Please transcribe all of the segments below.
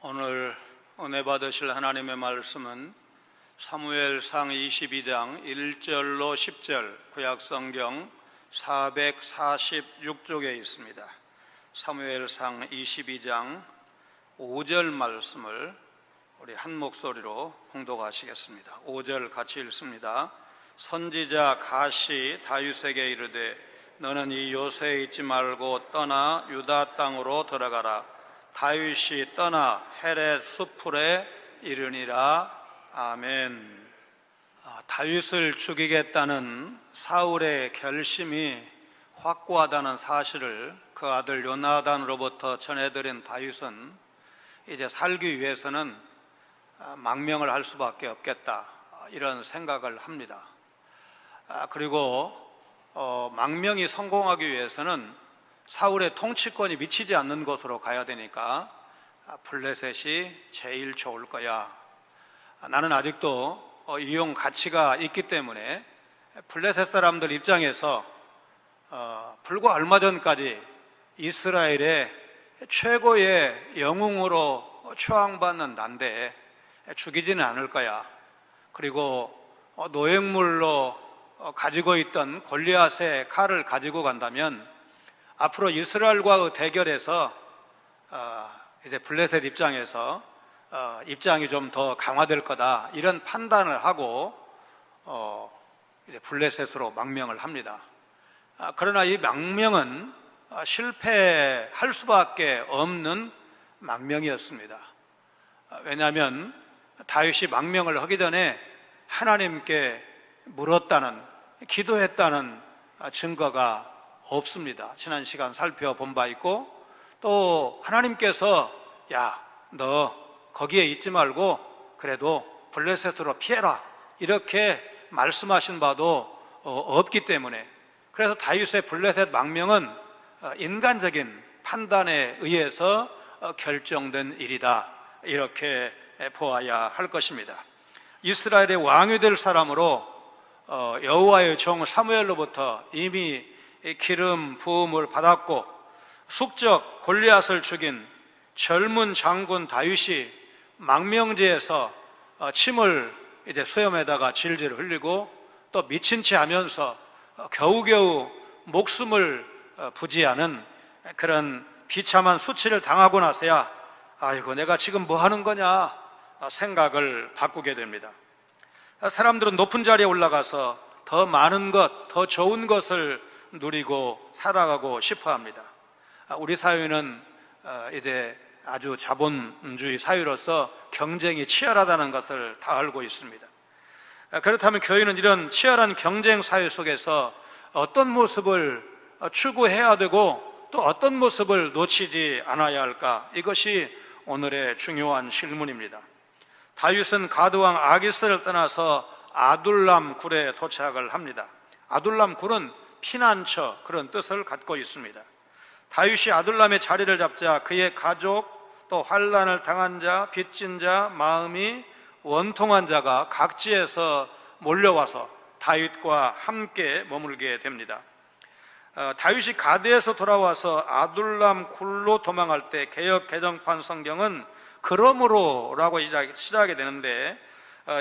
오늘 은혜 받으실 하나님의 말씀은 사무엘상 22장 1절로 10절 구약성경 446쪽에 있습니다. 사무엘상 22장 5절 말씀을 우리 한 목소리로 봉독하시겠습니다. 5절 같이 읽습니다. 선지자 갓이 다윗에게 이르되 너는 이 요새에 있지 말고 떠나 유다 땅으로 들어가라. 다윗이 떠나 헤렛 수풀에 이르니라. 아멘. 다윗을 죽이겠다는 사울의 결심이 확고하다는 사실을 그 아들 요나단으로부터 전해드린 다윗은 이제 살기 위해서는 망명을 할 수밖에 없겠다, 이런 생각을 합니다. 그리고 망명이 성공하기 위해서는 사울의 통치권이 미치지 않는 곳으로 가야 되니까 블레셋이 제일 좋을 거야. 나는 아직도 이용 가치가 있기 때문에 블레셋 사람들 입장에서 불과 얼마 전까지 이스라엘의 최고의 영웅으로 추앙받는 난데 죽이지는 않을 거야. 그리고 노획물로 가지고 있던 골리앗의 칼을 가지고 간다면 앞으로 이스라엘과의 대결에서 이제 블레셋 입장에서 입장이 좀 더 강화될 거다, 이런 판단을 하고 이제 블레셋으로 망명을 합니다. 그러나 이 망명은 실패할 수밖에 없는 망명이었습니다. 왜냐하면 다윗이 망명을 하기 전에 하나님께 물었다는, 기도했다는 증거가 없습니다. 지난 시간 살펴본 바 있고, 또 하나님께서 야, 너 거기에 있지 말고 그래도 블레셋으로 피해라, 이렇게 말씀하신 바도 없기 때문에, 그래서 다윗의 블레셋 망명은 인간적인 판단에 의해서 결정된 일이다, 이렇게 보아야 할 것입니다. 이스라엘의 왕이 될 사람으로 여호와의 종 사무엘로부터 이미 기름 부음을 받았고 숙적 골리앗을 죽인 젊은 장군 다윗이 망명지에서 침을 이제 수염에다가 질질 흘리고 또 미친 채 하면서 겨우겨우 목숨을 부지하는 그런 비참한 수치를 당하고 나서야 아이고 내가 지금 뭐 하는 거냐 생각을 바꾸게 됩니다. 사람들은 높은 자리에 올라가서 더 많은 것, 더 좋은 것을 누리고 살아가고 싶어 합니다. 우리 사회는 이제 아주 자본주의 사회로서 경쟁이 치열하다는 것을 다 알고 있습니다. 그렇다면 교회는 이런 치열한 경쟁 사회 속에서 어떤 모습을 추구해야 되고 또 어떤 모습을 놓치지 않아야 할까? 이것이 오늘의 중요한 질문입니다. 다윗은 가드왕 아기스를 떠나서 아둘람 굴에 도착을 합니다. 아둘람 굴은 피난처, 그런 뜻을 갖고 있습니다. 다윗이 아둘람의 자리를 잡자 그의 가족, 또 환난을 당한 자, 빚진 자, 마음이 원통한 자가 각지에서 몰려와서 다윗과 함께 머물게 됩니다. 다윗이 가드에서 돌아와서 아둘람 굴로 도망할 때 개역 개정판 성경은 그러므로 라고 시작이 되는데,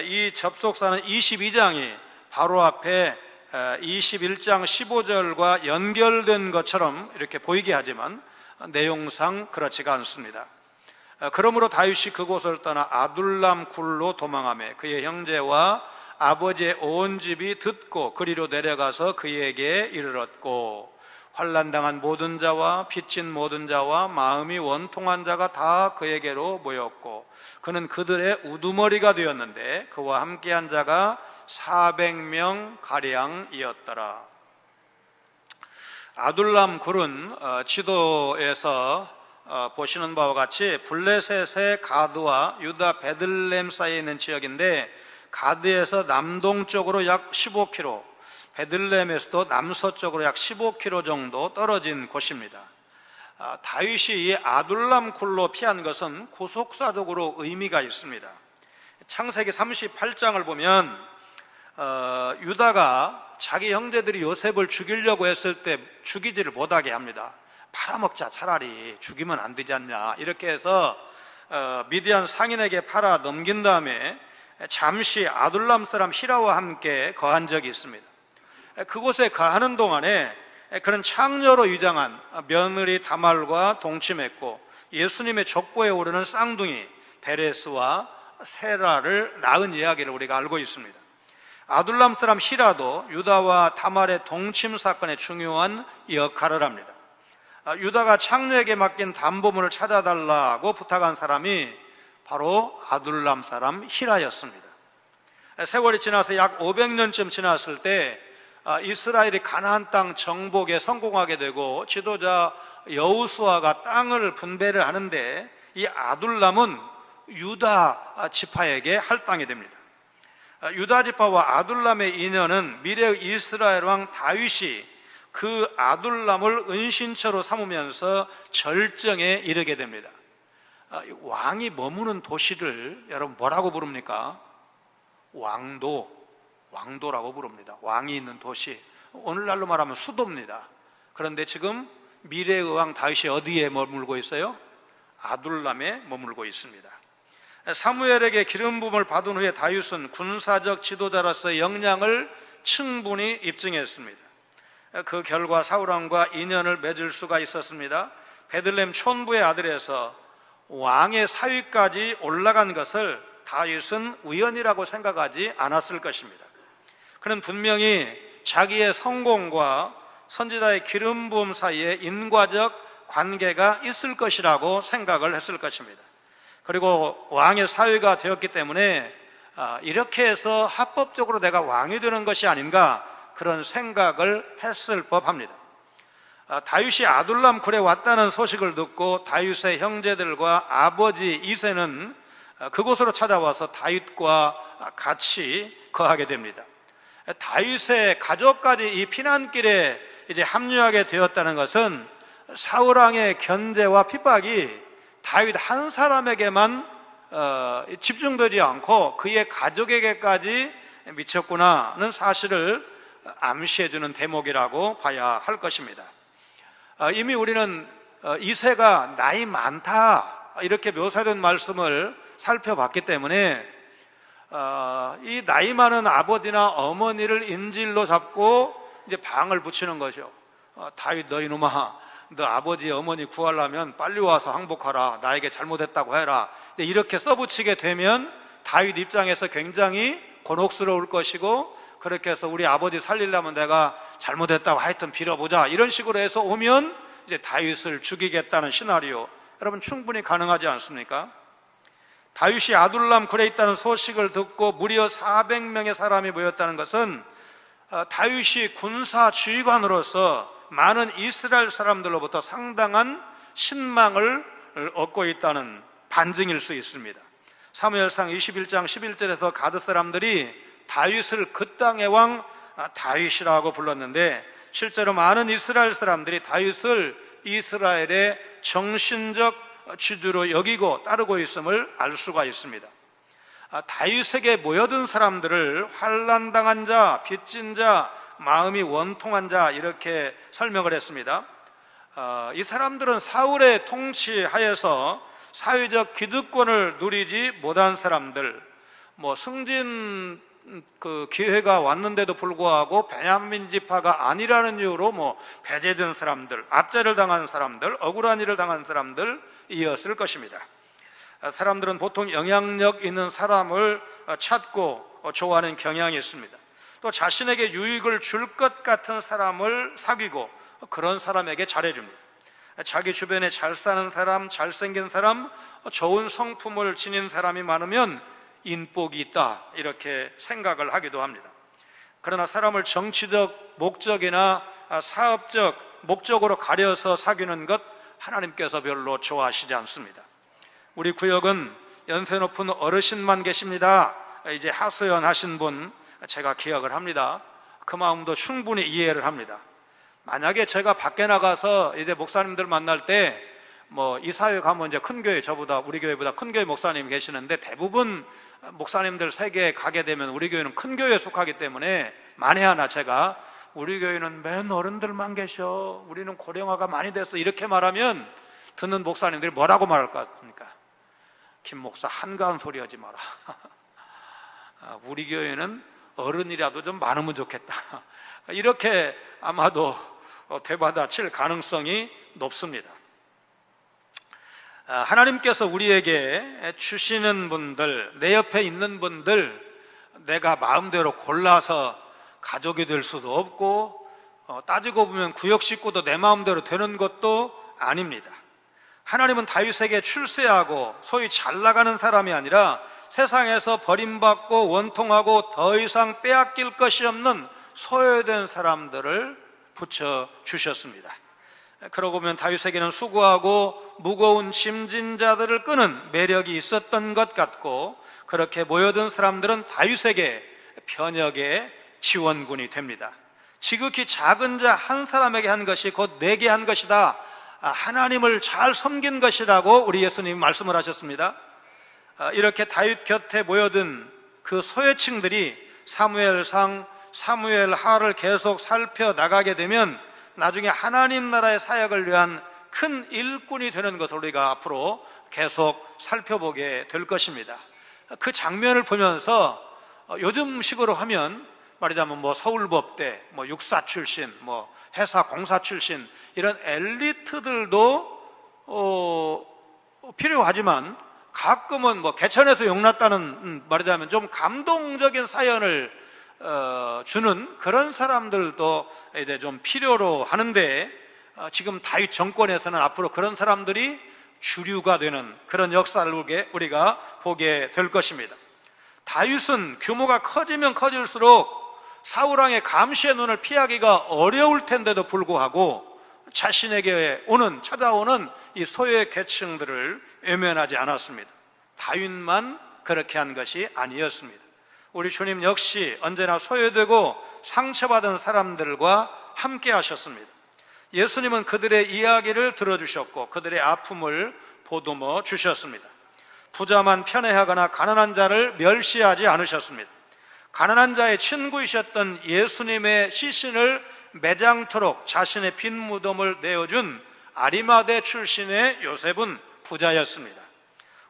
이 접속사는 22장이 바로 앞에 21장 15절과 연결된 것처럼 이렇게 보이게 하지만 내용상 그렇지가 않습니다. 그러므로 다윗이 그곳을 떠나 아둘람 굴로 도망하며 그의 형제와 아버지의 온 집이 듣고 그리로 내려가서 그에게 이르렀고, 환난당한 모든 자와 빚진 모든 자와 마음이 원통한 자가 다 그에게로 모였고 그는 그들의 우두머리가 되었는데 그와 함께한 자가 400명 가량이었더라. 아둘람 굴은 지도에서 보시는 바와 같이 블레셋의 가드와 유다 베들레헴 사이에 있는 지역인데, 가드에서 남동쪽으로 약 15km, 베들레헴에서도 남서쪽으로 약 15km 정도 떨어진 곳입니다. 다윗이 이 아둘람 굴로 피한 것은 구속사적으로 의미가 있습니다. 창세기 38장을 보면 유다가 자기 형제들이 요셉을 죽이려고 했을 때 죽이지를 못하게 합니다. 팔아먹자, 차라리 죽이면 안 되지 않냐, 이렇게 해서 미디안 상인에게 팔아 넘긴 다음에 잠시 아둘람 사람 히라와 함께 거한 적이 있습니다. 그곳에 거하는 동안에 그런 창녀로 위장한 며느리 다말과 동침했고 예수님의 족보에 오르는 쌍둥이 베레스와 세라를 낳은 이야기를 우리가 알고 있습니다. 아둘람 사람 히라도 유다와 다말의 동침 사건에 중요한 역할을 합니다. 유다가 창녀에게 맡긴 담보물을 찾아달라고 부탁한 사람이 바로 아둘람 사람 히라였습니다. 세월이 지나서 약 500년쯤 지났을 때 이스라엘이 가나안 땅 정복에 성공하게 되고 지도자 여호수아가 땅을 분배를 하는데 이 아둘람은 유다 지파에게 할당이 됩니다. 유다 지파와 아둘람의 인연은 미래의 이스라엘 왕 다윗이 그 아둘람을 은신처로 삼으면서 절정에 이르게 됩니다. 왕이 머무는 도시를 여러분 뭐라고 부릅니까? 왕도라고 부릅니다. 왕이 있는 도시, 오늘날로 말하면 수도입니다. 그런데 지금 미래의 왕 다윗이 어디에 머물고 있어요? 아둘람에 머물고 있습니다. 사무엘에게 기름 부음을 받은 후에 다윗은 군사적 지도자로서의 역량을 충분히 입증했습니다. 그 결과 사울왕과 인연을 맺을 수가 있었습니다. 베들레헴 촌부의 아들에서 왕의 사위까지 올라간 것을 다윗은 우연이라고 생각하지 않았을 것입니다. 그는 분명히 자기의 성공과 선지자의 기름 부음 사이에 인과적 관계가 있을 것이라고 생각을 했을 것입니다. 그리고 왕의 사위가 되었기 때문에 이렇게 해서 합법적으로 내가 왕이 되는 것이 아닌가 그런 생각을 했을 법합니다. 다윗이 아둘람 굴에 왔다는 소식을 듣고 다윗의 형제들과 아버지 이새는 그곳으로 찾아와서 다윗과 같이 거하게 됩니다. 다윗의 가족까지 이 피난길에 이제 합류하게 되었다는 것은 사울왕의 견제와 핍박이 다윗 한 사람에게만 집중되지 않고 그의 가족에게까지 미쳤구나는 사실을 암시해주는 대목이라고 봐야 할 것입니다. 이미 우리는 이새가 나이 많다 이렇게 묘사된 말씀을 살펴봤기 때문에 이 나이 많은 아버지나 어머니를 인질로 잡고 이제 방을 붙이는 거죠. 다윗 너 이놈아, 너 아버지 어머니 구하려면 빨리 와서 항복하라, 나에게 잘못했다고 해라. 이렇게 써붙이게 되면 다윗 입장에서 굉장히 곤혹스러울 것이고, 그렇게 해서 우리 아버지 살리려면 내가 잘못했다고 하여튼 빌어보자 이런 식으로 해서 오면 이제 다윗을 죽이겠다는 시나리오, 여러분 충분히 가능하지 않습니까? 다윗이 아둘람 굴에 있다는 소식을 듣고 무려 400명의 사람이 모였다는 것은 다윗이 군사 지휘관으로서 많은 이스라엘 사람들로부터 상당한 신망을 얻고 있다는 반증일 수 있습니다. 사무엘상 21장 11절에서 가드 사람들이 다윗을 그 땅의 왕 다윗이라고 불렀는데, 실제로 많은 이스라엘 사람들이 다윗을 이스라엘의 정신적 지주로 여기고 따르고 있음을 알 수가 있습니다. 다윗에게 모여든 사람들을 환난당한 자, 빚진 자, 마음이 원통한 자 이렇게 설명을 했습니다. 이 사람들은 사울의 통치하에서 사회적 기득권을 누리지 못한 사람들, 승진 기회가 왔는데도 불구하고 베냐민 지파가 아니라는 이유로 배제된 사람들, 압제를 당한 사람들, 억울한 일을 당한 사람들이었을 것입니다. 사람들은 보통 영향력 있는 사람을 찾고 좋아하는 경향이 있습니다. 또 자신에게 유익을 줄 것 같은 사람을 사귀고 그런 사람에게 잘해줍니다. 자기 주변에 잘 사는 사람, 잘생긴 사람, 좋은 성품을 지닌 사람이 많으면 인복이 있다 이렇게 생각을 하기도 합니다. 그러나 사람을 정치적 목적이나 사업적 목적으로 가려서 사귀는 것 하나님께서 별로 좋아하시지 않습니다. 우리 구역은 연세 높은 어르신만 계십니다. 이제 하소연 하신 분 제가 기억을 합니다. 그 마음도 충분히 이해를 합니다. 만약에 제가 밖에 나가서 이제 목사님들 만날 때 이사회 가면 이제 큰 교회, 저보다 우리 교회보다 큰 교회 목사님이 계시는데, 대부분 목사님들 세계에 가게 되면 우리 교회는 큰 교회에 속하기 때문에 만에 하나 제가 우리 교회는 맨 어른들만 계셔, 우리는 고령화가 많이 됐어 이렇게 말하면 듣는 목사님들이 뭐라고 말할 것 같습니까? 김 목사 한가한 소리 하지 마라. 우리 교회는 어른이라도 좀 많으면 좋겠다. 이렇게 아마도 되받아칠 가능성이 높습니다. 하나님께서 우리에게 주시는 분들, 내 옆에 있는 분들 내가 마음대로 골라서 가족이 될 수도 없고, 따지고 보면 구역 식구도 내 마음대로 되는 것도 아닙니다. 하나님은 다윗에게 출세하고 소위 잘 나가는 사람이 아니라 세상에서 버림받고 원통하고 더 이상 빼앗길 것이 없는 소외된 사람들을 붙여주셨습니다. 그러고 보면 다윗에게는 수고하고 무거운 짐진 자들을 끄는 매력이 있었던 것 같고, 그렇게 모여든 사람들은 다윗에게 편역의 지원군이 됩니다. 지극히 작은 자 한 사람에게 한 것이 곧 내게 한 것이다. 하나님을 잘 섬긴 것이라고 우리 예수님이 말씀을 하셨습니다. 이렇게 다윗 곁에 모여든 그 소외층들이 사무엘상, 사무엘하를 계속 살펴나가게 되면 나중에 하나님 나라의 사역을 위한 큰 일꾼이 되는 것을 우리가 앞으로 계속 살펴보게 될 것입니다. 그 장면을 보면서 요즘식으로 하면 말하자면 서울법대, 육사 출신, 회사 공사 출신 이런 엘리트들도 필요하지만 가끔은 개천에서 용났다는 말하자면 좀 감동적인 사연을 주는 그런 사람들도 이제 좀 필요로 하는데, 지금 다윗 정권에서는 앞으로 그런 사람들이 주류가 되는 그런 역사를 우리가 보게 될 것입니다. 다윗은 규모가 커지면 커질수록 사울왕의 감시의 눈을 피하기가 어려울 텐데도 불구하고 자신에게 찾아오는 이 소외 계층들을 외면하지 않았습니다. 다윗만 그렇게 한 것이 아니었습니다. 우리 주님 역시 언제나 소외되고 상처받은 사람들과 함께 하셨습니다. 예수님은 그들의 이야기를 들어주셨고 그들의 아픔을 보듬어 주셨습니다. 부자만 편애하거나 가난한 자를 멸시하지 않으셨습니다. 가난한 자의 친구이셨던 예수님의 시신을 매장토록 자신의 빈 무덤을 내어준 아리마대 출신의 요셉은 부자였습니다.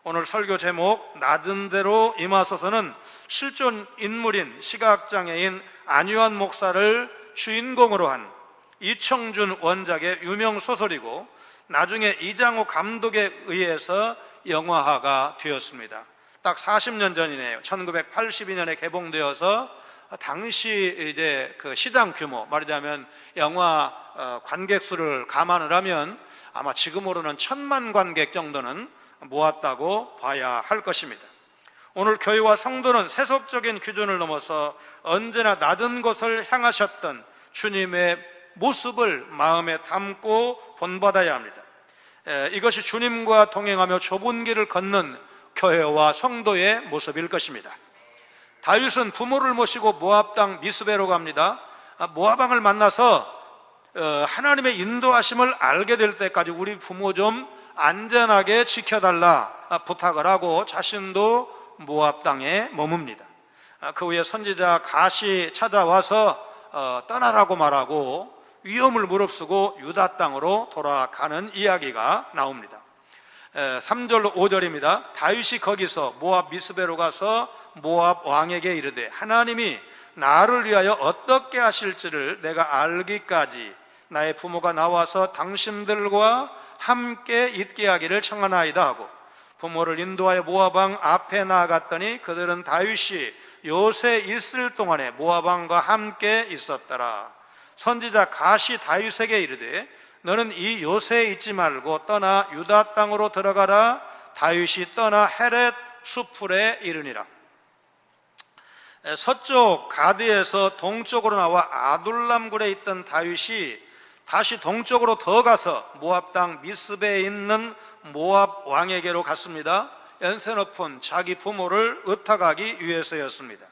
오늘 설교 제목 낮은 대로 임하소서는 실존 인물인 시각장애인 안유한 목사를 주인공으로 한 이청준 원작의 유명 소설이고, 나중에 이장호 감독에 의해서 영화화가 되었습니다. 딱 40년 전이네요. 1982년에 개봉되어서 당시 이제 그 시장 규모, 말하자면 영화 관객 수를 감안을 하면 아마 지금으로는 1000만 관객 정도는 모았다고 봐야 할 것입니다. 오늘 교회와 성도는 세속적인 기준을 넘어서 언제나 낮은 곳을 향하셨던 주님의 모습을 마음에 담고 본받아야 합니다. 이것이 주님과 동행하며 좁은 길을 걷는 교회와 성도의 모습일 것입니다. 다윗은 부모를 모시고 모압 땅 미스베로 갑니다. 모압 왕을 만나서 하나님의 인도하심을 알게 될 때까지 우리 부모 좀 안전하게 지켜달라 부탁을 하고 자신도 모압 땅에 머뭅니다. 그 후에 선지자 갓이 찾아와서 떠나라고 말하고 위험을 무릅쓰고 유다 땅으로 돌아가는 이야기가 나옵니다. 3절로 5절입니다. 다윗이 거기서 모압 미스베로 가서 모압 왕에게 이르되 하나님이 나를 위하여 어떻게 하실지를 내가 알기까지 나의 부모가 나와서 당신들과 함께 있게 하기를 청하나이다 하고 부모를 인도하여 모압 왕 앞에 나아갔더니 그들은 다윗이 요새 있을 동안에 모압 왕과 함께 있었더라. 선지자 갓이 다윗에게 이르되 너는 이 요새에 있지 말고 떠나 유다 땅으로 들어가라. 다윗이 떠나 헤렛 수풀에 이르니라. 서쪽 가드에서 동쪽으로 나와 아둘람굴에 있던 다윗이 다시 동쪽으로 더 가서 모압 땅 미스베에 있는 모압 왕에게로 갔습니다. 연세 높은 자기 부모를 의탁하기 위해서였습니다.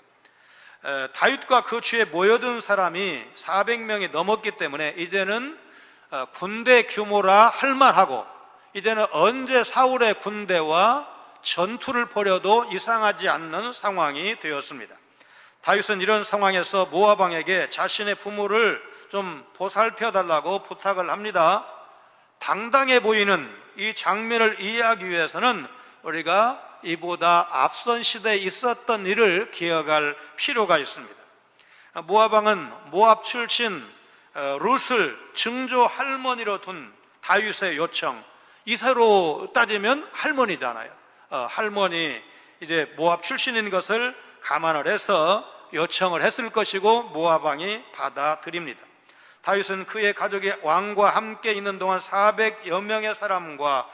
다윗과 그 주에 모여든 사람이 400명이 넘었기 때문에 이제는 군대 규모라 할만하고, 이제는 언제 사울의 군대와 전투를 벌여도 이상하지 않는 상황이 되었습니다. 다윗은 이런 상황에서 모압 왕에게 자신의 부모를 좀 보살펴 달라고 부탁을 합니다. 당당해 보이는 이 장면을 이해하기 위해서는 우리가 이보다 앞선 시대에 있었던 일을 기억할 필요가 있습니다. 모압 왕은 모압 출신 룻을 증조 할머니로 둔 다윗의 요청, 이세로 따지면 할머니잖아요. 할머니, 이제 모압 출신인 것을 감안을 해서 요청을 했을 것이고 모압 왕이 받아들입니다. 다윗은 그의 가족이 왕과 함께 있는 동안 400여 명의 사람과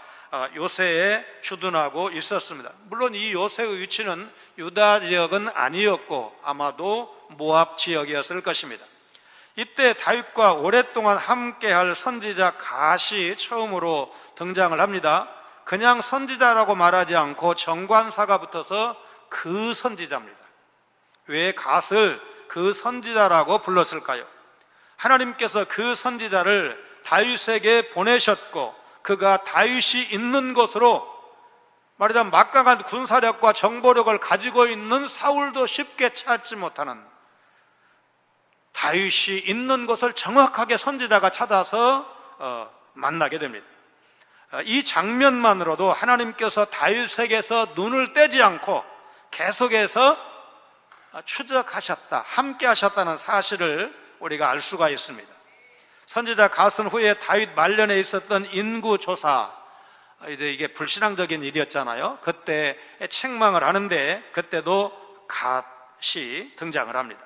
요새에 주둔하고 있었습니다. 물론 이 요새의 위치는 유다 지역은 아니었고 아마도 모압 지역이었을 것입니다. 이때 다윗과 오랫동안 함께할 선지자 갓이 처음으로 등장을 합니다. 그냥 선지자라고 말하지 않고 정관사가 붙어서 그 선지자입니다. 왜 갓을 그 선지자라고 불렀을까요? 하나님께서 그 선지자를 다윗에게 보내셨고 그가 다윗이 있는 곳으로, 말하자면 막강한 군사력과 정보력을 가지고 있는 사울도 쉽게 찾지 못하는 다윗이 있는 곳을 정확하게 선지자가 찾아서 만나게 됩니다. 이 장면만으로도 하나님께서 다윗에게서 눈을 떼지 않고 계속해서 추적하셨다, 함께 하셨다는 사실을 우리가 알 수가 있습니다. 선지자 갓은 후에 다윗 말년에 있었던 인구 조사, 이제 이게 불신앙적인 일이었잖아요. 그때 책망을 하는데 그때도 갓이 등장을 합니다.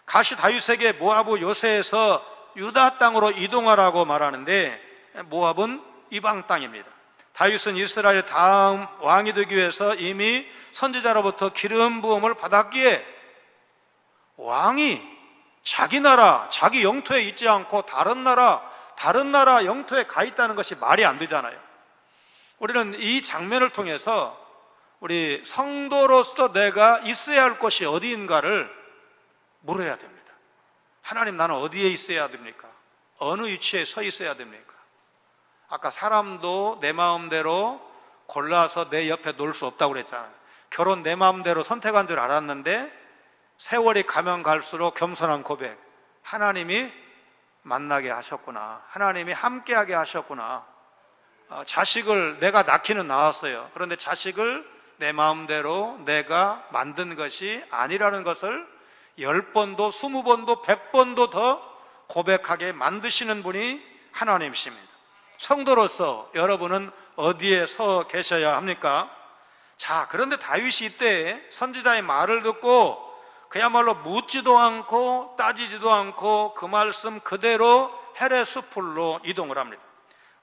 갓이 다윗에게 모압 요새에서 유다 땅으로 이동하라고 말하는데 모압은 이방 땅입니다. 다윗은 이스라엘 다음 왕이 되기 위해서 이미 선지자로부터 기름 부음을 받았기에 왕이 자기 나라, 자기 영토에 있지 않고 다른 나라 영토에 가 있다는 것이 말이 안 되잖아요. 우리는 이 장면을 통해서 우리 성도로서 내가 있어야 할 곳이 어디인가를 물어야 됩니다. 하나님, 나는 어디에 있어야 됩니까? 어느 위치에 서 있어야 됩니까? 아까 사람도 내 마음대로 골라서 내 옆에 놓을 수 없다고 그랬잖아요. 결혼 내 마음대로 선택한 줄 알았는데 세월이 가면 갈수록 겸손한 고백, 하나님이 만나게 하셨구나, 하나님이 함께하게 하셨구나. 자식을 내가 낳기는 낳았어요. 그런데 자식을 내 마음대로 내가 만든 것이 아니라는 것을 10번도 20번도 100번도 더 고백하게 만드시는 분이 하나님이십니다. 성도로서 여러분은 어디에 서 계셔야 합니까? 자, 그런데 다윗이 이때 선지자의 말을 듣고 그야말로 묻지도 않고 따지지도 않고 그 말씀 그대로 헤레스풀로 이동을 합니다.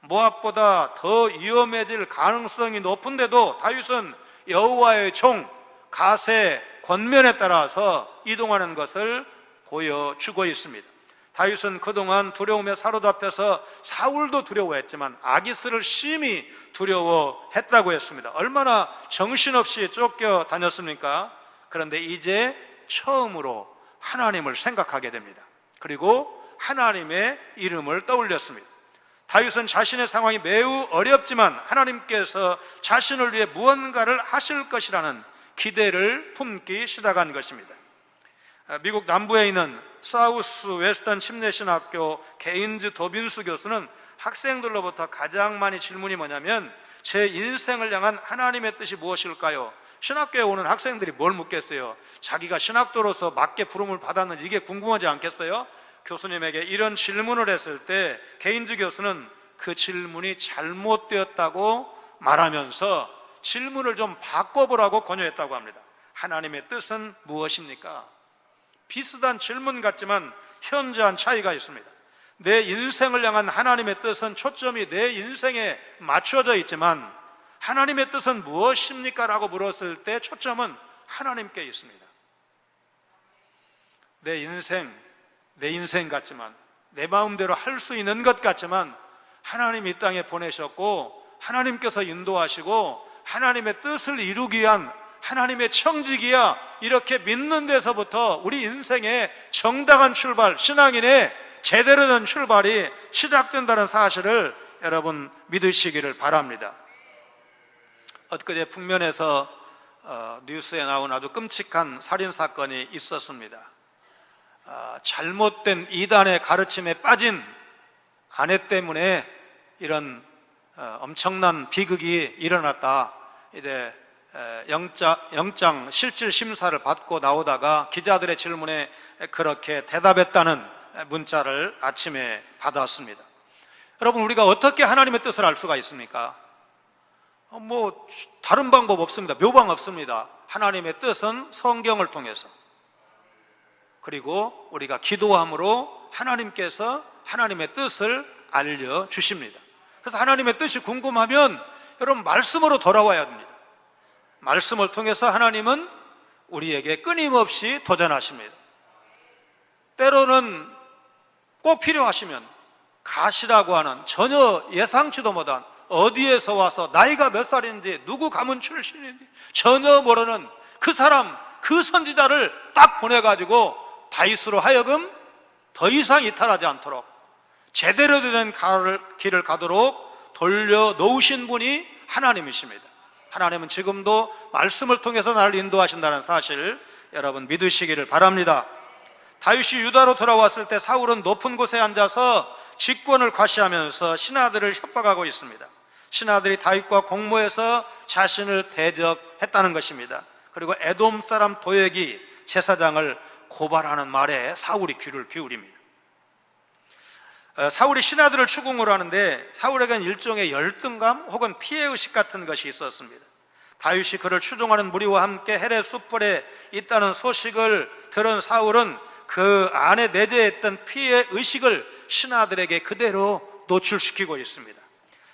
모압보다 더 위험해질 가능성이 높은데도 다윗은 여호와의 종 갓의 권면에 따라서 이동하는 것을 보여주고 있습니다. 다윗은 그동안 두려움에 사로잡혀서 사울도 두려워했지만 아기스를 심히 두려워했다고 했습니다. 얼마나 정신없이 쫓겨다녔습니까? 그런데 이제 처음으로 하나님을 생각하게 됩니다. 그리고 하나님의 이름을 떠올렸습니다. 다윗은 자신의 상황이 매우 어렵지만 하나님께서 자신을 위해 무언가를 하실 것이라는 기대를 품기 시작한 것입니다. 미국 남부에 있는 사우스 웨스턴 침례신학교 게인즈 도빈스 교수는 학생들로부터 가장 많이 질문이 뭐냐면, 제 인생을 향한 하나님의 뜻이 무엇일까요? 신학교에 오는 학생들이 뭘 묻겠어요? 자기가 신학도로서 맞게 부름을 받았는지 이게 궁금하지 않겠어요? 교수님에게 이런 질문을 했을 때 게인즈 교수는 그 질문이 잘못되었다고 말하면서 질문을 좀 바꿔보라고 권유했다고 합니다. 하나님의 뜻은 무엇입니까? 비슷한 질문 같지만 현저한 차이가 있습니다. 내 인생을 향한 하나님의 뜻은 초점이 내 인생에 맞춰져 있지만 하나님의 뜻은 무엇입니까? 라고 물었을 때 초점은 하나님께 있습니다. 내 인생 같지만, 내 마음대로 할 수 있는 것 같지만 하나님이 이 땅에 보내셨고 하나님께서 인도하시고 하나님의 뜻을 이루기 위한 하나님의 청지기야, 이렇게 믿는 데서부터 우리 인생의 정당한 출발, 신앙인의 제대로 된 출발이 시작된다는 사실을 여러분 믿으시기를 바랍니다. 엊그제 북면에서 뉴스에 나온 아주 끔찍한 살인사건이 있었습니다. 잘못된 이단의 가르침에 빠진 아내 때문에 이런 엄청난 비극이 일어났다. 이제 영장 실질 심사를 받고 나오다가 기자들의 질문에 그렇게 대답했다는 문자를 아침에 받았습니다. 여러분, 우리가 어떻게 하나님의 뜻을 알 수가 있습니까? 다른 방법 없습니다. 묘방 없습니다. 하나님의 뜻은 성경을 통해서, 그리고 우리가 기도함으로 하나님께서 하나님의 뜻을 알려주십니다. 그래서 하나님의 뜻이 궁금하면 여러분, 말씀으로 돌아와야 합니다. 말씀을 통해서 하나님은 우리에게 끊임없이 도전하십니다. 때로는 꼭 필요하시면 가시라고 하는, 전혀 예상치도 못한, 어디에서 와서 나이가 몇 살인지, 누구 가문 출신인지 전혀 모르는 그 사람, 그 선지자를 딱 보내가지고 다윗으로 하여금 더 이상 이탈하지 않도록 제대로 된 길을 가도록 돌려놓으신 분이 하나님이십니다. 하나님은 지금도 말씀을 통해서 나를 인도하신다는 사실 여러분 믿으시기를 바랍니다. 다윗이 유다로 돌아왔을 때 사울은 높은 곳에 앉아서 직권을 과시하면서 신하들을 협박하고 있습니다. 신하들이 다윗과 공모해서 자신을 대적했다는 것입니다. 그리고 에돔 사람 도액이 제사장을 고발하는 말에 사울이 귀를 기울입니다. 사울이 신하들을 추궁을 하는데 사울에게는 일종의 열등감 혹은 피해의식 같은 것이 있었습니다. 다윗이 그를 추종하는 무리와 함께 헤레 숲불에 있다는 소식을 들은 사울은 그 안에 내재했던 피해의식을 신하들에게 그대로 노출시키고 있습니다.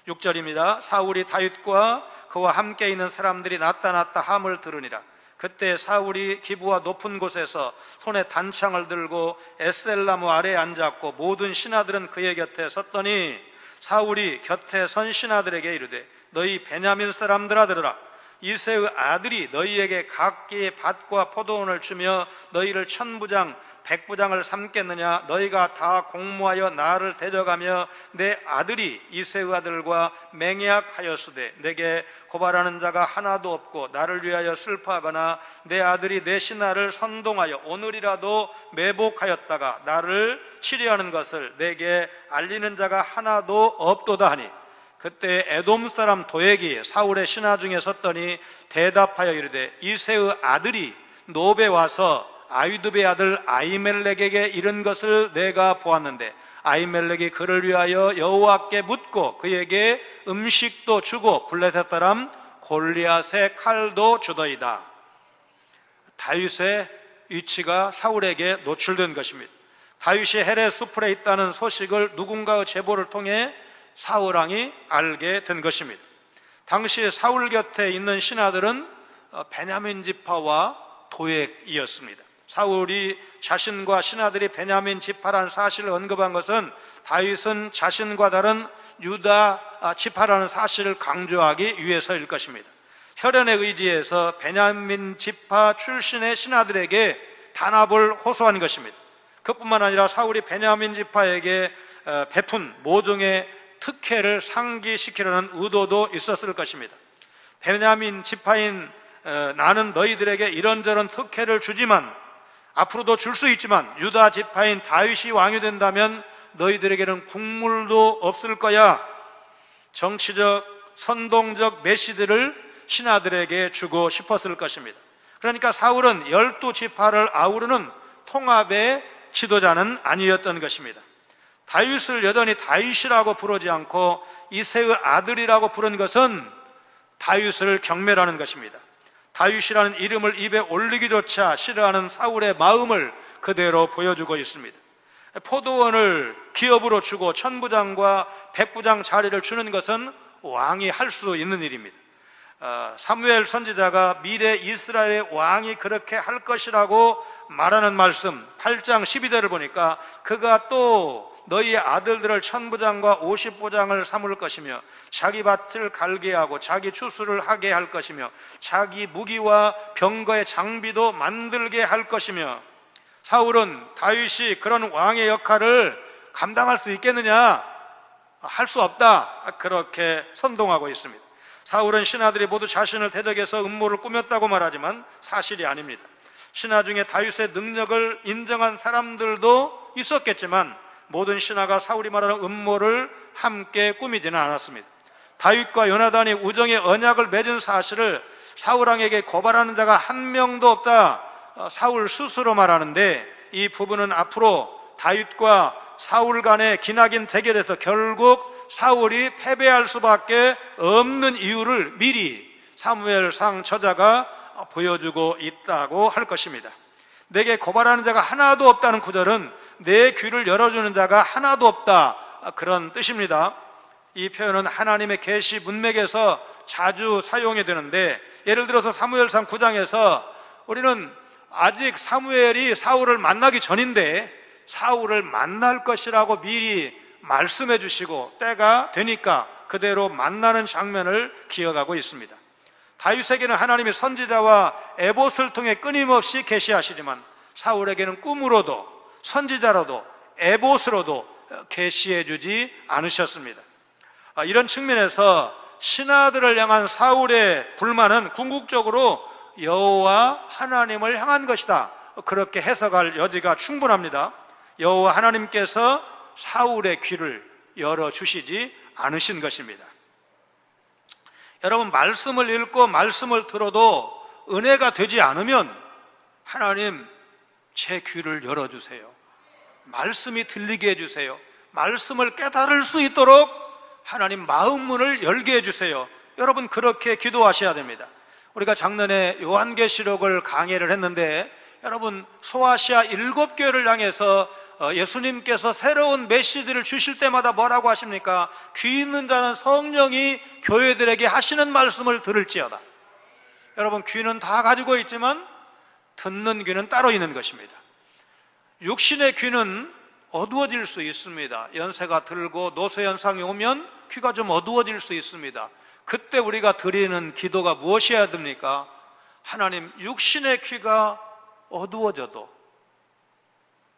6절입니다. 사울이 다윗과 그와 함께 있는 사람들이 나타났다 함을 들으니라. 그때 사울이 기브와 높은 곳에서 손에 단창을 들고 에셀나무 아래에 앉았고 모든 신하들은 그의 곁에 섰더니 사울이 곁에 선 신하들에게 이르되 너희 베냐민 사람들아 들으라. 이새의 아들이 너희에게 각기 밭과 포도원을 주며 너희를 천부장 백부장을 삼겠느냐? 너희가 다 공모하여 나를 대적하며 내 아들이 이새의 아들과 맹약하였으되 내게 고발하는 자가 하나도 없고 나를 위하여 슬퍼하거나 내 아들이 내 신하를 선동하여 오늘이라도 매복하였다가 나를 치리하는 것을 내게 알리는 자가 하나도 없도다 하니 그때 에돔 사람 도액이 사울의 신하 중에 섰더니 대답하여 이르되 이새의 아들이 노베 와서 아유두베 아들 아히멜렉에게 이른 것을 내가 보았는데 아히멜렉이 그를 위하여 여호와께 묻고 그에게 음식도 주고 블레셋 사람 골리앗의 칼도 주더이다. 다윗의 위치가 사울에게 노출된 것입니다. 다윗이 헤레 숲에 있다는 소식을 누군가의 제보를 통해 사울 왕이 알게 된 것입니다. 당시 사울 곁에 있는 신하들은 베냐민 지파와 도액이었습니다. 사울이 자신과 신하들이 베냐민 지파라는 사실을 언급한 것은 다윗은 자신과 다른 유다 지파라는 사실을 강조하기 위해서일 것입니다. 혈연에 의지해서 베냐민 지파 출신의 신하들에게 단합을 호소한 것입니다. 그뿐만 아니라 사울이 베냐민 지파에게 베푼 모종의 특혜를 상기시키려는 의도도 있었을 것입니다. 베냐민 지파인 나는 너희들에게 이런저런 특혜를 주지만 앞으로도 줄 수 있지만 유다 지파인 다윗이 왕이 된다면 너희들에게는 국물도 없을 거야. 정치적 선동적 메시지를 신하들에게 주고 싶었을 것입니다. 그러니까 사울은 12지파를 아우르는 통합의 지도자는 아니었던 것입니다. 다윗을 여전히 다윗이라고 부르지 않고 이새의 아들이라고 부른 것은 다윗을 경멸하는 것입니다. 다윗이라는 이름을 입에 올리기조차 싫어하는 사울의 마음을 그대로 보여주고 있습니다. 포도원을 기업으로 주고 천부장과 백부장 자리를 주는 것은 왕이 할 수 있는 일입니다. 사무엘 선지자가 미래 이스라엘의 왕이 그렇게 할 것이라고 말하는 말씀 8장 12절을 보니까 그가 또 너희의 아들들을 천부장과 50부장을 삼을 것이며 자기 밭을 갈게 하고 자기 추수를 하게 할 것이며 자기 무기와 병거의 장비도 만들게 할 것이며 사울은 다윗이 그런 왕의 역할을 감당할 수 있겠느냐? 할 수 없다. 그렇게 선동하고 있습니다. 사울은 신하들이 모두 자신을 대적해서 음모를 꾸몄다고 말하지만 사실이 아닙니다. 신하 중에 다윗의 능력을 인정한 사람들도 있었겠지만 모든 신하가 사울이 말하는 음모를 함께 꾸미지는 않았습니다. 다윗과 요나단이 우정의 언약을 맺은 사실을 사울왕에게 고발하는 자가 한 명도 없다, 사울 스스로 말하는데, 이 부분은 앞으로 다윗과 사울 간의 기나긴 대결에서 결국 사울이 패배할 수밖에 없는 이유를 미리 사무엘상 저자가 보여주고 있다고 할 것입니다. 내게 고발하는 자가 하나도 없다는 구절은 내 귀를 열어주는 자가 하나도 없다, 그런 뜻입니다. 이 표현은 하나님의 계시 문맥에서 자주 사용이 되는데, 예를 들어서 사무엘상 9장에서 우리는 아직 사무엘이 사울을 만나기 전인데 사울을 만날 것이라고 미리 말씀해 주시고 때가 되니까 그대로 만나는 장면을 기억하고 있습니다. 다윗에게는 하나님이 선지자와 에봇을 통해 끊임없이 계시하시지만 사울에게는 꿈으로도 선지자로도 에봇으로도 계시해 주지 않으셨습니다. 이런 측면에서 신하들을 향한 사울의 불만은 궁극적으로 여호와 하나님을 향한 것이다, 그렇게 해석할 여지가 충분합니다. 여호와 하나님께서 사울의 귀를 열어주시지 않으신 것입니다. 여러분, 말씀을 읽고 말씀을 들어도 은혜가 되지 않으면 하나님 제 귀를 열어주세요, 말씀이 들리게 해주세요, 말씀을 깨달을 수 있도록 하나님 마음 문을 열게 해주세요. 여러분, 그렇게 기도하셔야 됩니다. 우리가 작년에 요한계시록을 강해를 했는데, 여러분, 소아시아 7교회를 향해서 예수님께서 새로운 메시지를 주실 때마다 뭐라고 하십니까? 귀 있는 자는 성령이 교회들에게 하시는 말씀을 들을지어다. 여러분, 귀는 다 가지고 있지만 듣는 귀는 따로 있는 것입니다. 육신의 귀는 어두워질 수 있습니다. 연세가 들고 노쇠현상이 오면 귀가 좀 어두워질 수 있습니다. 그때 우리가 드리는 기도가 무엇이어야 됩니까? 하나님, 육신의 귀가 어두워져도,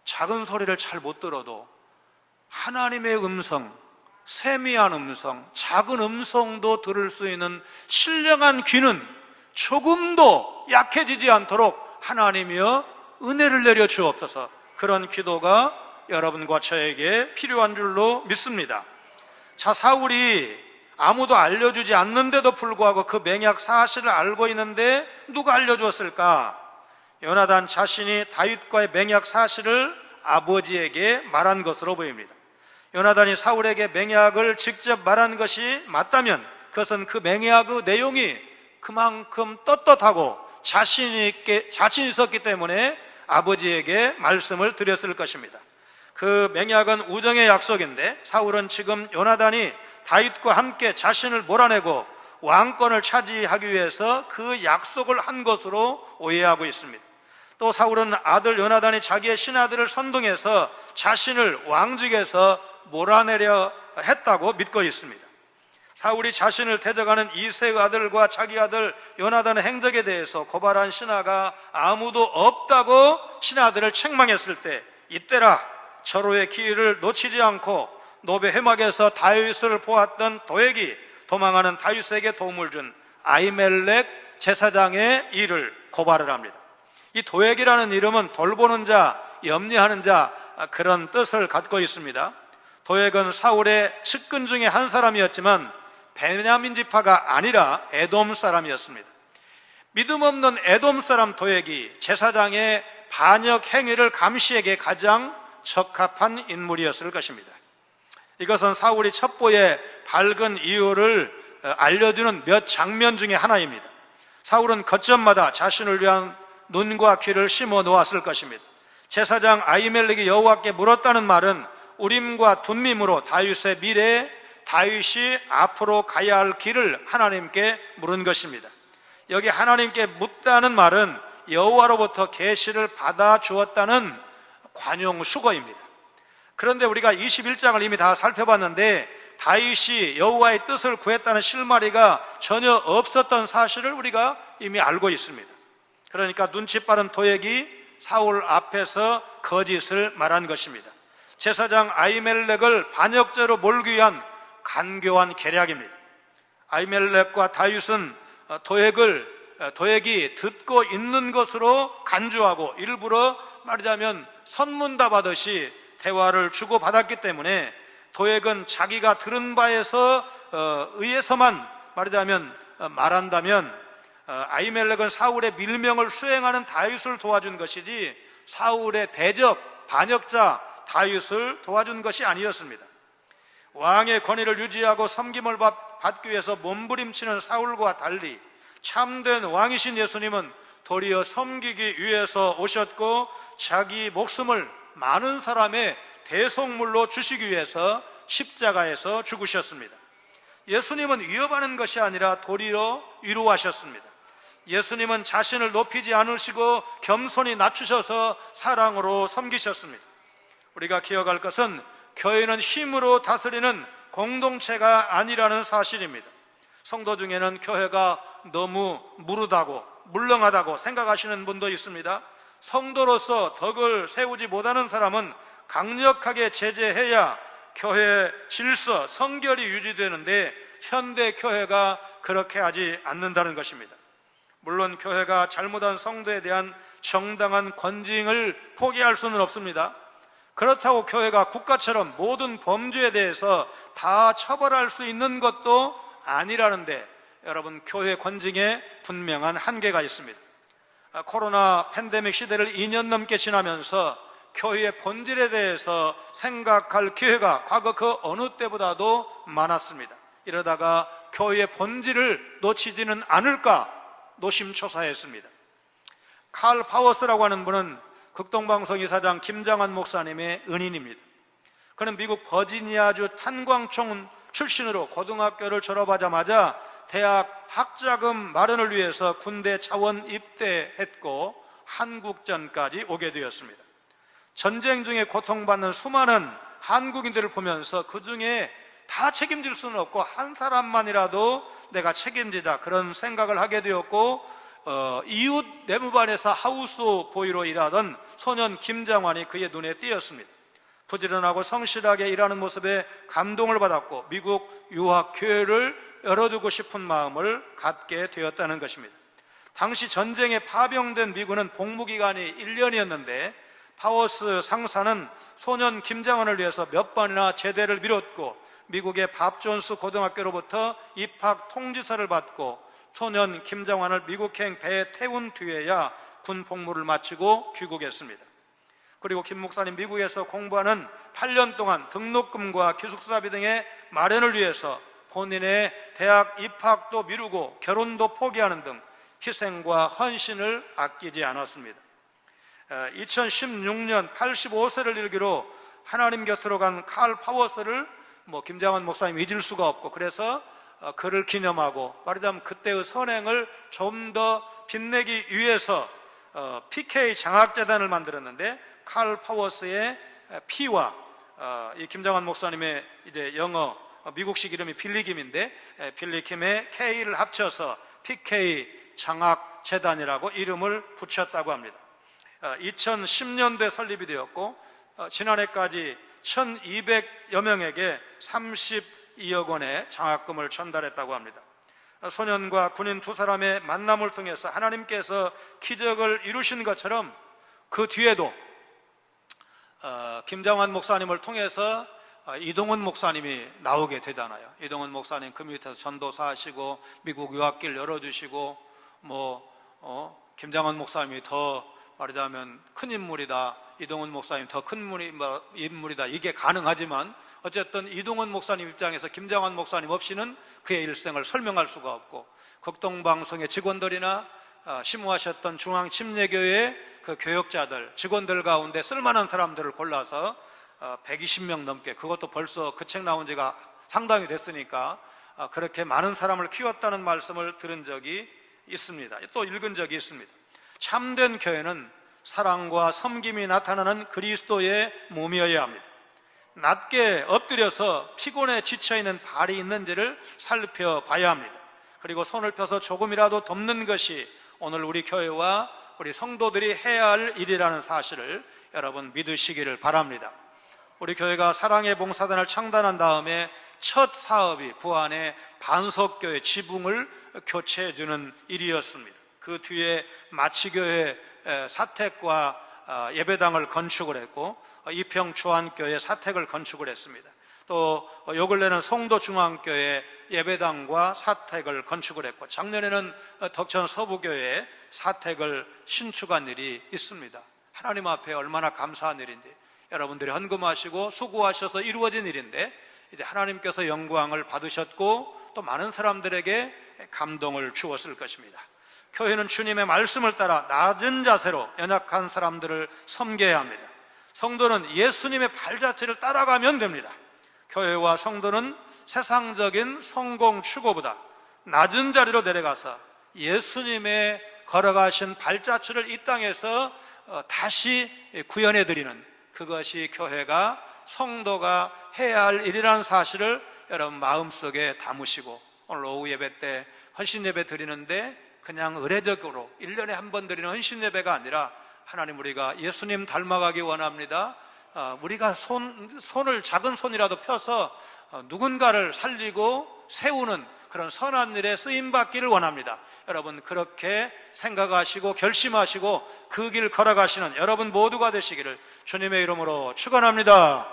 작은 소리를 잘 못 들어도 하나님의 음성, 세미한 음성, 작은 음성도 들을 수 있는 신령한 귀는 조금도 약해지지 않도록 하나님이여 은혜를 내려 주옵소서. 그런 기도가 여러분과 저에게 필요한 줄로 믿습니다. 자, 사울이 아무도 알려주지 않는데도 불구하고 그 맹약 사실을 알고 있는데 누가 알려주었을까? 요나단 자신이 다윗과의 맹약 사실을 아버지에게 말한 것으로 보입니다. 요나단이 사울에게 맹약을 직접 말한 것이 맞다면 그것은 그 맹약의 내용이 그만큼 떳떳하고 자신 있었기 때문에 아버지에게 말씀을 드렸을 것입니다. 그 맹약은 우정의 약속인데, 사울은 지금 요나단이 다윗과 함께 자신을 몰아내고 왕권을 차지하기 위해서 그 약속을 한 것으로 오해하고 있습니다. 또 사울은 아들 요나단이 자기의 신하들을 선동해서 자신을 왕직에서 몰아내려 했다고 믿고 있습니다. 사울이 자신을 대적하는 이새의 아들과 자기 아들 요나단의 행적에 대해서 고발한 신하가 아무도 없다고 신하들을 책망했을 때, 이때라 절호의 기회를 놓치지 않고 노베 회막에서 다윗을 보았던 도액이 도망하는 다윗에게 도움을 준 아히멜렉 제사장의 일을 고발을 합니다. 이 도액이라는 이름은 돌보는 자, 염려하는 자, 그런 뜻을 갖고 있습니다. 도액은 사울의 측근 중에 한 사람이었지만 베냐민 지파가 아니라 에돔 사람이었습니다. 믿음 없는 에돔 사람 도액이 제사장의 반역 행위를 감시에게 가장 적합한 인물이었을 것입니다. 이것은 사울이 첩보에 밝은 이유를 알려주는 몇 장면 중에 하나입니다. 사울은 거점마다 자신을 위한 눈과 귀를 심어 놓았을 것입니다. 제사장 아히멜렉이 여호와께 물었다는 말은 우림과 둠밈으로 다윗의 미래에 다윗이 앞으로 가야 할 길을 하나님께 물은 것입니다. 여기 하나님께 묻다는 말은 여호와로부터 계시를 받아 주었다는 관용 수거입니다. 그런데 우리가 21장을 이미 다 살펴봤는데 다윗이 여호와의 뜻을 구했다는 실마리가 전혀 없었던 사실을 우리가 이미 알고 있습니다. 그러니까 눈치 빠른 도액이 사울 앞에서 거짓을 말한 것입니다. 제사장 아히멜렉을 반역죄로 몰기 위한 간교한 계략입니다. 아히멜렉과 다윗은 도액이 듣고 있는 것으로 간주하고 일부러 말하자면 선문답하듯이 대화를 주고받았기 때문에 도액은 자기가 들은 바에서 의해서만 말하자면 말한다면 아히멜렉은 사울의 밀명을 수행하는 다윗을 도와준 것이지 사울의 대적, 반역자 다윗을 도와준 것이 아니었습니다. 왕의 권위를 유지하고 섬김을 받기 위해서 몸부림치는 사울과 달리 참된 왕이신 예수님은 도리어 섬기기 위해서 오셨고 자기 목숨을 많은 사람의 대속물로 주시기 위해서 십자가에서 죽으셨습니다. 예수님은 위협하는 것이 아니라 도리어 위로하셨습니다. 예수님은 자신을 높이지 않으시고 겸손히 낮추셔서 사랑으로 섬기셨습니다. 우리가 기억할 것은 교회는 힘으로 다스리는 공동체가 아니라는 사실입니다. 성도 중에는 교회가 너무 무르다고 물렁하다고 생각하시는 분도 있습니다. 성도로서 덕을 세우지 못하는 사람은 강력하게 제재해야 교회 질서, 성결이 유지되는데 현대 교회가 그렇게 하지 않는다는 것입니다. 물론 교회가 잘못한 성도에 대한 정당한 권징을 포기할 수는 없습니다. 그렇다고 교회가 국가처럼 모든 범죄에 대해서 다 처벌할 수 있는 것도 아니라는데 여러분, 교회 권징에 분명한 한계가 있습니다. 코로나 팬데믹 시대를 2년 넘게 지나면서 교회의 본질에 대해서 생각할 기회가 과거 그 어느 때보다도 많았습니다. 이러다가 교회의 본질을 놓치지는 않을까 노심초사했습니다. 칼 파워스라고 하는 분은 극동방송 이사장 김장환 목사님의 은인입니다. 그는 미국 버지니아주 탄광총 출신으로 고등학교를 졸업하자마자 대학 학자금 마련을 위해서 군대 자원 입대했고 한국전까지 오게 되었습니다. 전쟁 중에 고통받는 수많은 한국인들을 보면서 그 중에 다 책임질 수는 없고 한 사람만이라도 내가 책임지자, 그런 생각을 하게 되었고 이웃 내무반에서 하우스보이로 일하던 소년 김장환이 그의 눈에 띄었습니다. 부지런하고 성실하게 일하는 모습에 감동을 받았고 미국 유학교회를 열어두고 싶은 마음을 갖게 되었다는 것입니다. 당시 전쟁에 파병된 미군은 복무기간이 1년이었는데 파워스 상사는 소년 김장환을 위해서 몇 번이나 제대를 미뤘고 미국의 밥 존스 고등학교로부터 입학 통지서를 받고 소년 김장환을 미국행 배에 태운 뒤에야 군 복무를 마치고 귀국했습니다. 그리고 김 목사님 미국에서 공부하는 8년 동안 등록금과 기숙사비 등의 마련을 위해서 본인의 대학 입학도 미루고 결혼도 포기하는 등 희생과 헌신을 아끼지 않았습니다. 2016년 85세를 일기로 하나님 곁으로 간 칼 파워스를 김장환 목사님 잊을 수가 없고, 그래서 그를 기념하고 말하자면 그때의 선행을 좀 더 빛내기 위해서 PK 장학재단을 만들었는데 칼 파워스의 P와 이 김장환 목사님의 이제 영어 미국식 이름이 빌리김인데 빌리김의 K를 합쳐서 PK 장학재단이라고 이름을 붙였다고 합니다. 2010년도에 설립이 되었고 지난해까지 1200여 명에게 32억 원의 장학금을 전달했다고 합니다. 소년과 군인 두 사람의 만남을 통해서 하나님께서 기적을 이루신 것처럼 그 뒤에도 김장환 목사님을 통해서 이동훈 목사님이 나오게 되잖아요. 이동훈 목사님 그 밑에서 전도사 하시고 미국 유학길 열어주시고 김장환 목사님이 더 말하자면 큰 인물이다, 이동훈 목사님 더 큰 인물이다, 이게 가능하지만 어쨌든 이동훈 목사님 입장에서 김장환 목사님 없이는 그의 일생을 설명할 수가 없고 극동방송의 직원들이나 심무하셨던 중앙침례교회 그 교역자들, 직원들 가운데 쓸만한 사람들을 골라서 120명 넘게, 그것도 벌써 그 책 나온 지가 상당히 됐으니까 그렇게 많은 사람을 키웠다는 말씀을 들은 적이 있습니다. 또 읽은 적이 있습니다. 참된 교회는 사랑과 섬김이 나타나는 그리스도의 몸이어야 합니다. 낮게 엎드려서 피곤에 지쳐있는 발이 있는지를 살펴봐야 합니다. 그리고 손을 펴서 조금이라도 돕는 것이 오늘 우리 교회와 우리 성도들이 해야 할 일이라는 사실을 여러분 믿으시기를 바랍니다. 우리 교회가 사랑의 봉사단을 창단한 다음에 첫 사업이 부안의 반석교회 지붕을 교체해주는 일이었습니다. 그 뒤에 마치교회 사택과 예배당을 건축을 했고 이평 주안교회 사택을 건축을 했습니다. 또 요 근래는 송도 중앙교회 예배당과 사택을 건축을 했고, 작년에는 덕천 서부교회에 사택을 신축한 일이 있습니다. 하나님 앞에 얼마나 감사한 일인지, 여러분들이 헌금하시고 수고하셔서 이루어진 일인데 이제 하나님께서 영광을 받으셨고 또 많은 사람들에게 감동을 주었을 것입니다. 교회는 주님의 말씀을 따라 낮은 자세로 연약한 사람들을 섬겨야 합니다. 성도는 예수님의 발자취를 따라가면 됩니다. 교회와 성도는 세상적인 성공 추구보다 낮은 자리로 내려가서 예수님의 걸어가신 발자취를 이 땅에서 다시 구현해드리는, 그것이 교회가, 성도가 해야 할 일이라는 사실을 여러분 마음속에 담으시고, 오늘 오후 예배 때 헌신 예배 드리는데 그냥 의례적으로 1년에 한 번 드리는 헌신 예배가 아니라, 하나님, 우리가 예수님 닮아가기 원합니다. 우리가 손을 작은 손이라도 펴서 누군가를 살리고 세우는 그런 선한 일에 쓰임받기를 원합니다. 여러분 그렇게 생각하시고 결심하시고 그 길 걸어가시는 여러분 모두가 되시기를 주님의 이름으로 축원합니다.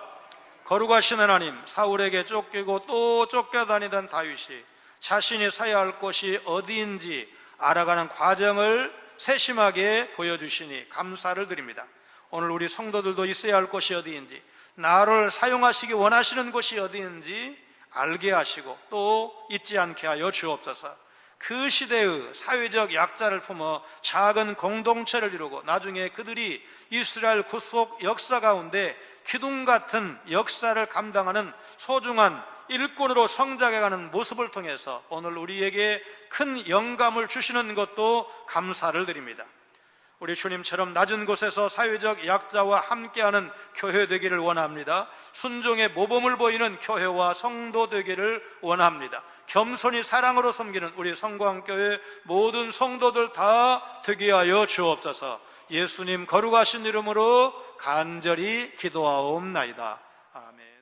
거룩하신 하나님, 사울에게 쫓기고 또 쫓겨다니던 다윗이 자신이 서야 할 곳이 어디인지 알아가는 과정을 세심하게 보여주시니 감사를 드립니다. 오늘 우리 성도들도 있어야 할 곳이 어디인지, 나를 사용하시기 원하시는 곳이 어디인지 알게 하시고 또 잊지 않게 하여 주옵소서. 그 시대의 사회적 약자를 품어 작은 공동체를 이루고 나중에 그들이 이스라엘 구속 역사 가운데 기둥 같은 역사를 감당하는 소중한 일꾼으로 성장해가는 모습을 통해서 오늘 우리에게 큰 영감을 주시는 것도 감사를 드립니다. 우리 주님처럼 낮은 곳에서 사회적 약자와 함께하는 교회 되기를 원합니다. 순종의 모범을 보이는 교회와 성도 되기를 원합니다. 겸손히 사랑으로 섬기는 우리 성광교회 모든 성도들 다 되게 하여 주옵소서. 예수님 거룩하신 이름으로 간절히 기도하옵나이다. 아멘.